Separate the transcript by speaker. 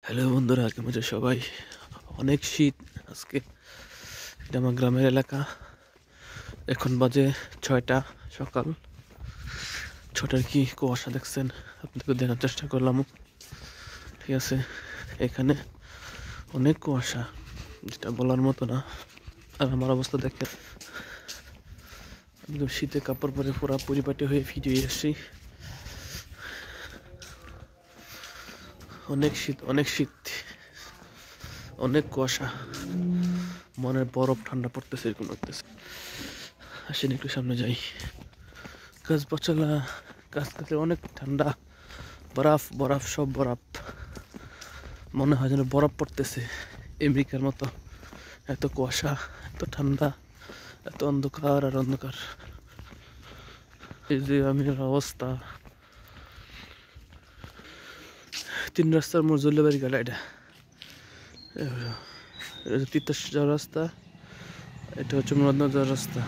Speaker 1: Hello বন্ধুরা, কেমন আছো সবাই? অনেক শীত আজকে। এটা আমার গ্রামের এলাকা। এখন বাজে 6টা সকাল। 6টার কি কুয়াশা দেখছেন? আপনাদেরকে দেখার চেষ্টা করলাম। ঠিক আছে, এখানে অনেক কুয়াশা, যেটা বলার মতো না। আর আমার অবস্থা দেখে একদম শীতে কাপড় পরে পুরা পরিপাটি হয়ে ফিরে এসেছি। অনেক শীত, অনেক শীত, অনেক কুয়াশা, মনের বরফ ঠান্ডা পড়তেছে, এরকম লাগতেছে। আসেন একটু সামনে যাই। গাছ পাচলা, গাছগাছালি অনেক ঠান্ডা, বরফ বরফ, সব বরফ। মনে হয় যেন বরফ পড়তেছে আমেরিকার মতো। এত কুয়াশা, এত ঠান্ডা, এত অন্ধকার আর অন্ধকার। এই যে আমি অবস্থা, 3 রাস্তার মোড় জল্লেবাড়ি গেল। এটা তিতাস যাওয়ার রাস্তা, এটা হচ্ছে মুরাদনগর যাওয়ার রাস্তা।